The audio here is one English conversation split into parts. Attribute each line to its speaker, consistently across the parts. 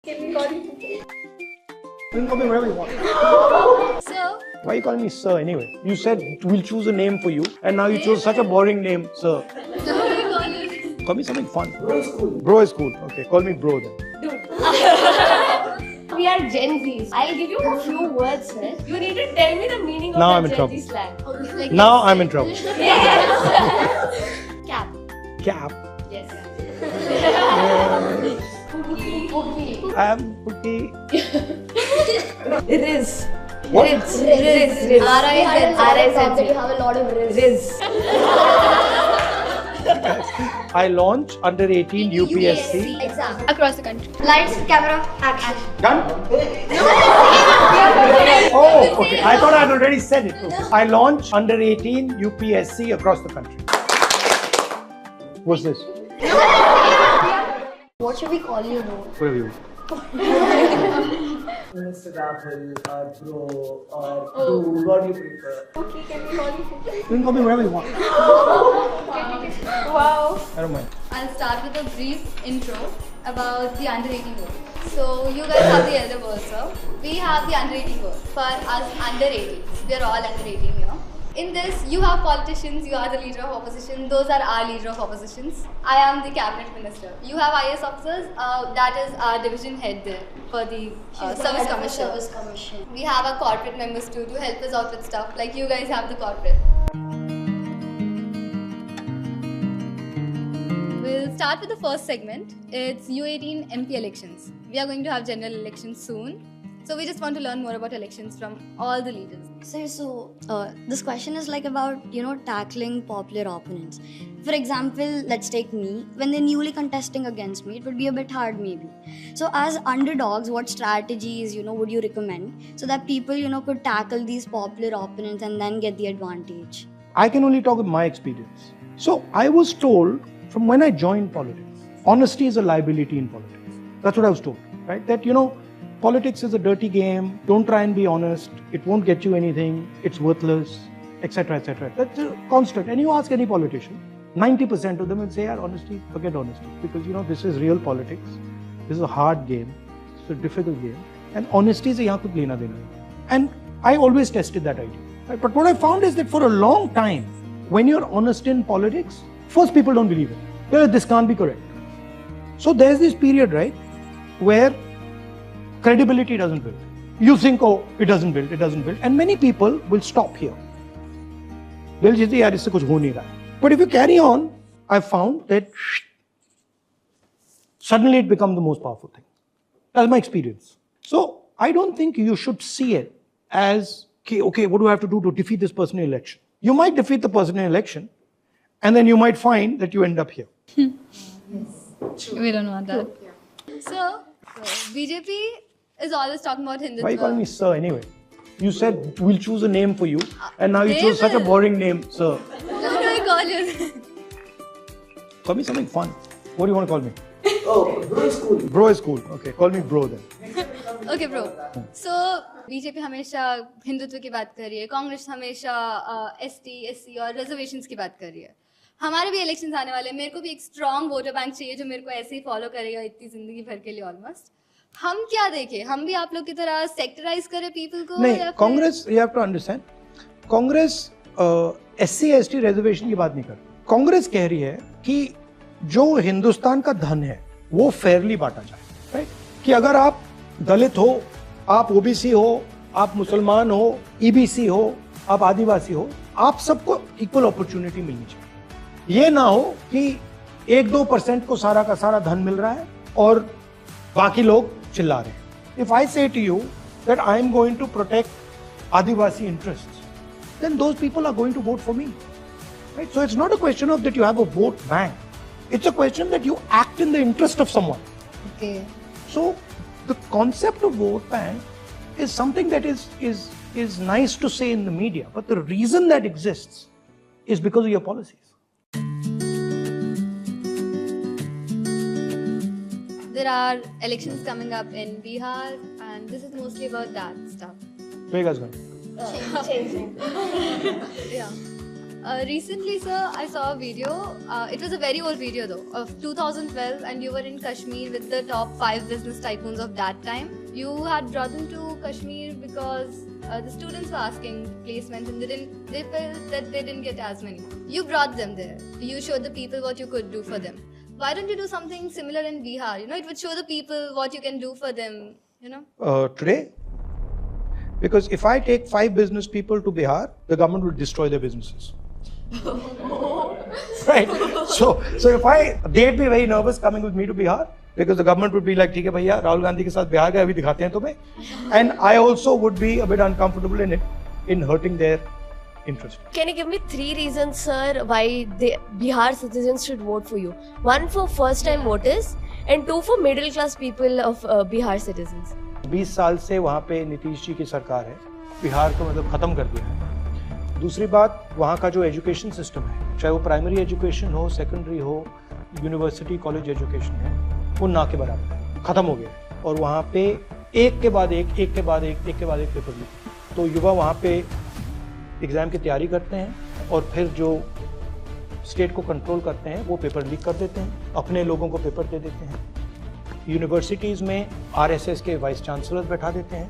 Speaker 1: Can we call you?
Speaker 2: You can call me whatever you want.
Speaker 1: Sir?
Speaker 2: Why are you calling me sir anyway? You said we'll choose a name for you, and now you chose such a boring name, sir. Call me something fun. Bro is cool. Bro is cool. Okay, call me bro then.
Speaker 1: We are Gen Zs. I'll give you a few words, sir. You need to tell me the meaning
Speaker 2: Now
Speaker 1: of
Speaker 2: I'm
Speaker 1: the
Speaker 2: in
Speaker 1: Gen
Speaker 2: trouble.
Speaker 1: Z slang. Like
Speaker 2: Now I'm in trouble.
Speaker 1: Yes. Cap.
Speaker 2: Cap.
Speaker 1: Yes.
Speaker 2: I'm Pookie.
Speaker 1: Riz.
Speaker 2: What?
Speaker 1: Riz. R-I-Z. R-I-Z. You have a lot of Riz.
Speaker 2: I launch under 18 UPSC.
Speaker 1: Exam.
Speaker 3: Across the country.
Speaker 1: Lights, camera, action.
Speaker 2: Done? Oh, okay. I thought I had already said it. Okay. I launch under 18 UPSC across the country. What's this?
Speaker 1: What should we call you, bro?
Speaker 2: Whatever you want.
Speaker 4: Mr. Rahul or bro or dude, what do you prefer?
Speaker 1: Okay, can we call you?
Speaker 2: You can call me whatever you want.
Speaker 1: Wow.
Speaker 2: I don't mind.
Speaker 3: I'll start with a brief intro about the under 18 world. So you guys have the elder world, sir. We have the under 18 world. For us under 18s, we are all under 18 here. In this, you have politicians, you are the leader of opposition, those are our leader of oppositions. I am the cabinet minister. You have IAS officers, that is our division head there for the service commission. We have our corporate members too to help us out with stuff, like you guys have the corporate. We'll start with the first segment. It's U18 MP elections. We are going to have general elections soon. So we just want to learn more about elections from all the leaders.
Speaker 5: So this question is like about, tackling popular opponents. For example, let's take me. When they're newly contesting against me, it would be a bit hard maybe. So as underdogs, what strategies, would you recommend so that people, could tackle these popular opponents and then get the advantage?
Speaker 2: I can only talk with my experience. So I was told from when I joined politics, honesty is a liability in politics. That's what I was told, right? That, politics is a dirty game. Don't try and be honest. It won't get you anything. It's worthless, etc., etc. That's a constant. And you ask any politician, 90% of them will say, honesty, forget honesty. Because, this is real politics. This is a hard game. It's a difficult game. And honesty is a yahan kuch lena dena. And I always tested that idea. Right? But what I found is that for a long time, when you're honest in politics, first people don't believe it. This can't be correct. So there's this period, right, where credibility doesn't build. You think, it doesn't build. And many people will stop here. They'll just say, yaar, isse kuch ho nahi raha. But if you carry on, I've found that suddenly it becomes the most powerful thing. That's my experience. So I don't think you should see it as, okay, what do I have to do to defeat this person in election? You might defeat the person in election, and then you might find that you end up here.
Speaker 3: We don't want that. So BJP is always talking about Hindutva.
Speaker 2: Why are you calling me sir anyway? You said we'll choose a name for you, and now you chose such a boring name, sir.
Speaker 3: What do I call you?
Speaker 2: Call me something fun. What do you want to call me?
Speaker 4: Oh, bro is cool.
Speaker 2: Bro is cool. Okay, call me bro then.
Speaker 3: Okay, bro. So BJP हमेशा हिंदुत्व की बात कर रही है, कांग्रेस हमेशा ST, SC और reservations की बात कर रही है. हमारे भी इलेक्शंस आने वाले हैं. मेरे को भी एक स्ट्रॉन्ग वोटर बैंक चाहिए जो मेरे को ऐसे ही फॉलो करेगा इतनी जिंदगी भर के लिए ऑलमोस्ट. हम क्या देखें? हम भी आप लोग की तरह सेक्टराइज करें पीपल को?
Speaker 2: नहीं, Congress, you have to understand, Congress SC ST reservation की बात नहीं कर. कांग्रेस कह रही है कि जो हिंदुस्तान का धन है वो फेयरली बांटा जाए, राइट? कि अगर आप दलित हो, आप ओबीसी हो, आप मुसलमान हो, ईबीसी हो, आप आदिवासी हो, आप सबको इक्वल अपॉर्चुनिटी मिलनी चाहिए. ये ना हो कि 1-2% को सारा का सारा धन मिल रहा है और बाकी लोग चिल्ला रहे हैं. If I say to you that I am going to protect Adivasi interests, then those people are going to vote for me. Right? So it's not a question of that you have a vote bank. It's a question that you act in the interest of someone.
Speaker 3: Okay.
Speaker 2: So the concept of vote bank is something that is nice to say in the media, but the reason that exists is because of your policies.
Speaker 3: There are elections coming up in Bihar, and this is mostly about that stuff.
Speaker 2: Where are you guys going?
Speaker 1: Changing.
Speaker 3: Yeah. Recently, sir, I saw a video. It was a very old video though, of 2012, and you were in Kashmir with the top 5 business tycoons of that time. You had brought them to Kashmir because the students were asking placements and they felt that they didn't get as many. You brought them there. You showed the people what you could do for them. Why don't you do something similar in Bihar? You know, it would show the people what you can do for them, you know.
Speaker 2: Today? Because if I take 5 business people to Bihar, the government will destroy their businesses. Right? So they'd be very nervous coming with me to Bihar because the government would be like, ठीक है भैया, राहुल गांधी के साथ बिहार गए, अभी दिखाते हैं तुम्हें. And I also would be a bit uncomfortable in hurting their interest.
Speaker 1: Can you give me 3 reasons, sir, why Bihar citizens should vote for you? 1 for first-time voters, and 2 for middle-class people of Bihar citizens.
Speaker 2: 20 साल से वहाँ पे नीतीश जी की सरकार है, बिहार को मतलब खत्म कर दिया है. दूसरी बात, वहाँ का जो एजुकेशन सिस्टम है, चाहे वो प्राइमरी एजुकेशन हो, सेकेंडरी हो, यूनिवर्सिटी कॉलेज एजुकेशन है, वो ना के बराबर है, खत्म हो गया है. और वहाँ पे एक के बाद एक पेपर लीक. तो युवा वहाँ पे एग्ज़ाम की तैयारी करते हैं और फिर जो स्टेट को कंट्रोल करते हैं वो पेपर लीक कर देते हैं, अपने लोगों को पेपर दे देते हैं. यूनिवर्सिटीज़ में RSS के वाइस चांसलर बैठा देते हैं.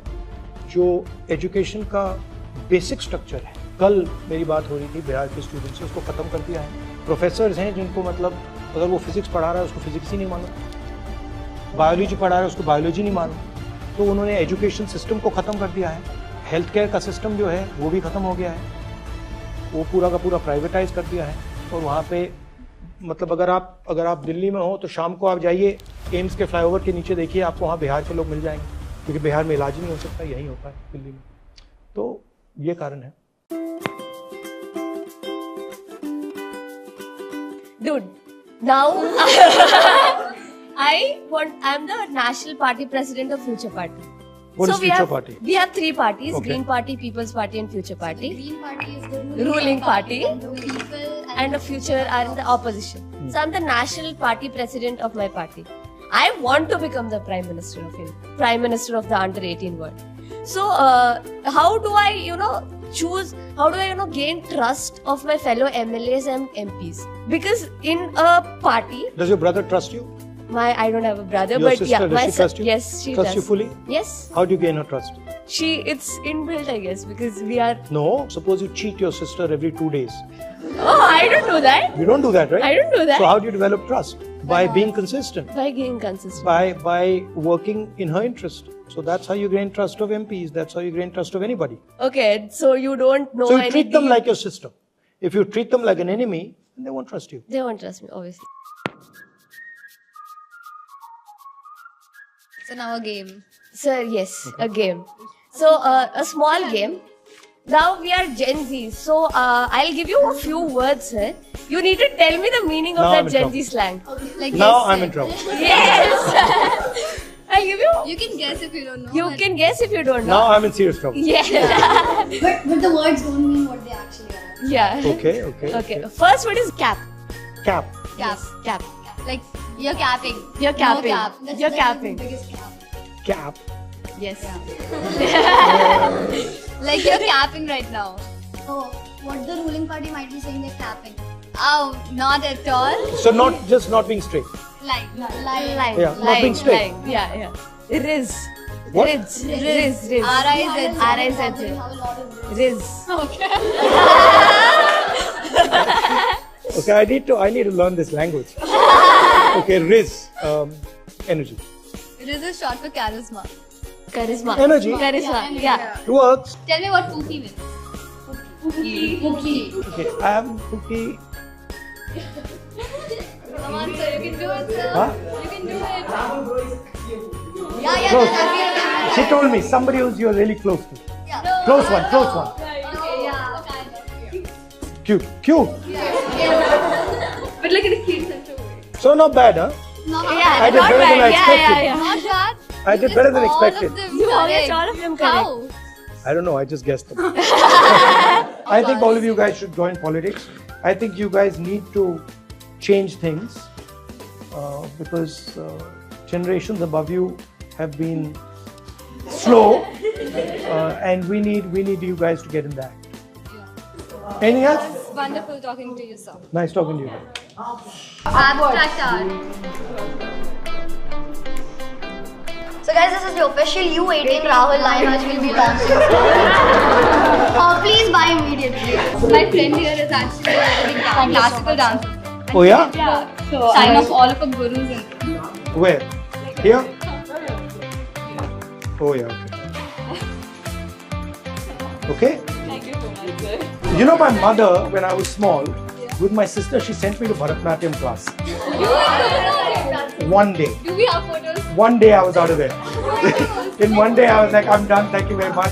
Speaker 2: जो एजुकेशन का बेसिक स्ट्रक्चर है, कल मेरी बात हो रही थी बिहार के स्टूडेंट से, उसको ख़त्म कर दिया है. प्रोफेसर्स हैं जिनको मतलब अगर वो फिज़िक्स पढ़ा रहा है उसको फिज़िक्स ही नहीं मानो, बायोलॉजी पढ़ा रहा है उसको बायोलॉजी नहीं मानो. तो उन्होंने एजुकेशन सिस्टम को ख़त्म कर दिया है. हेल्थ केयर का सिस्टम जो है वो भी ख़त्म हो गया है, वो पूरा का पूरा प्राइवेटाइज कर दिया है. और वहाँ पे मतलब अगर आप दिल्ली में हो तो शाम को आप जाइए एम्स के फ्लाईओवर के नीचे देखिए, आपको वहाँ बिहार के लोग मिल जाएंगे, क्योंकि बिहार में इलाज नहीं हो सकता, यही होता है दिल्ली में. तो ये कारण है.
Speaker 1: Dude, now I'm the national party president of Future Party.
Speaker 2: What is Future Party?
Speaker 1: We have 3 parties:
Speaker 2: Okay.
Speaker 1: Green Party, People's Party, and Future Party.
Speaker 3: Green Party is the
Speaker 1: Ruling party.
Speaker 3: and the people
Speaker 1: And the Future are in the opposition. So I'm the national party president of my party. I want to become the Prime Minister of India, Prime Minister of the under-18 world. So how do I, choose? How do I, gain trust of my fellow MLAs and MPs? Because in a party,
Speaker 2: Does your brother trust you?
Speaker 1: I don't have a brother,
Speaker 2: Your
Speaker 1: but
Speaker 2: sister,
Speaker 1: yeah,
Speaker 2: does
Speaker 1: my
Speaker 2: she trust you?
Speaker 1: yes, she
Speaker 2: Trust
Speaker 1: does.
Speaker 2: you fully?
Speaker 1: Yes,
Speaker 2: How do you gain her trust?
Speaker 1: it's inbuilt, I guess, because we are.
Speaker 2: No, suppose you cheat your sister every 2 days.
Speaker 1: Oh, I don't do that.
Speaker 2: You don't do that, right?
Speaker 1: I don't do that.
Speaker 2: So how do you develop trust? By being consistent,
Speaker 1: By being consistent.
Speaker 2: by working in her interest. So that's how you gain trust of MPs. That's how you gain trust of anybody.
Speaker 1: Okay, so you don't know
Speaker 2: So you
Speaker 1: any
Speaker 2: treat them
Speaker 1: deal-
Speaker 2: like your sister. If you treat them like an enemy, then they won't trust you.
Speaker 1: They won't trust me, obviously.
Speaker 3: So now a game.
Speaker 1: Sir, yes, a game. So, a small game. Now we are Gen Z. So, I'll give you a few words, sir. You need to tell me the meaning of
Speaker 2: Now I'm
Speaker 1: that
Speaker 2: in
Speaker 1: Gen
Speaker 2: trouble.
Speaker 1: Z slang.
Speaker 3: Like
Speaker 2: Now
Speaker 3: yes,
Speaker 2: I'm
Speaker 3: sir.
Speaker 2: in trouble.
Speaker 1: Yes! I'll give you.
Speaker 3: You can guess if you don't know.
Speaker 1: You
Speaker 3: but-
Speaker 1: can guess if you don't know.
Speaker 2: Now I'm in serious trouble.
Speaker 1: Yeah.
Speaker 5: But the words don't mean what they actually are.
Speaker 1: Yeah.
Speaker 2: Okay.
Speaker 1: First word is cap.
Speaker 2: Cap.
Speaker 3: Cap.
Speaker 1: Cap.
Speaker 3: Like you're capping.
Speaker 1: You're capping.
Speaker 3: No cap.
Speaker 1: You're capping.
Speaker 5: The biggest cap.
Speaker 2: Cap.
Speaker 1: Yes.
Speaker 3: Like you're capping right now.
Speaker 5: Oh, what the ruling party might be saying, they're capping.
Speaker 3: Oh, not at all.
Speaker 2: So not being straight.
Speaker 3: Like.
Speaker 1: Line.
Speaker 2: Yeah, not being straight.
Speaker 1: Line. Yeah. Riz.
Speaker 2: What?
Speaker 1: Riz.
Speaker 3: R-I-Z.
Speaker 1: R-I-Z.
Speaker 5: Have a lot of
Speaker 1: Riz.
Speaker 2: Okay, I need to learn this language. Okay, Riz. Energy.
Speaker 3: Riz is short for charisma.
Speaker 1: Charisma.
Speaker 2: Energy.
Speaker 1: Charisma. Yeah.
Speaker 2: It works.
Speaker 3: Tell me what Pookie means. Pookie.
Speaker 2: Okay, I'm Pookie.
Speaker 3: Come on, sir. You can do it, sir.
Speaker 2: Huh?
Speaker 3: You can do it.
Speaker 2: Close.
Speaker 3: Yeah.
Speaker 2: She told me somebody who's you're really close to. Close one.
Speaker 3: Okay, yeah.
Speaker 2: Cute.
Speaker 1: But look at the cute center way.
Speaker 2: So not bad, huh?
Speaker 1: Yeah,
Speaker 2: I did
Speaker 1: not
Speaker 2: better than I
Speaker 1: bad.
Speaker 2: expected.
Speaker 1: Yeah.
Speaker 3: Not bad.
Speaker 2: I did better than expected.
Speaker 1: You always all of them correct.
Speaker 3: How?
Speaker 2: I don't know, I just guessed them. I think all of you guys should join politics. I think you guys need to change things because generations above you have been slow and we need you guys to get in that. Anything else?
Speaker 3: Wonderful talking to you, sir.
Speaker 2: Nice talking to you.
Speaker 3: Abstract art.
Speaker 5: So guys, this is the official U18 Rahul line which will be launching. Please buy immediately.
Speaker 3: My friend here is actually a very big classical dancer.
Speaker 2: Oh yeah?
Speaker 3: Yeah. So sign off all of our gurus in.
Speaker 2: Where? Here? Oh yeah. Okay.
Speaker 3: Thank you so much, sir.
Speaker 2: You know, my mother, when I was small, with my sister, she sent me to Bharatanatyam class. One day.
Speaker 3: Do we have photos?
Speaker 2: One day I was out of there. In one day I was like, I'm done, thank you very much.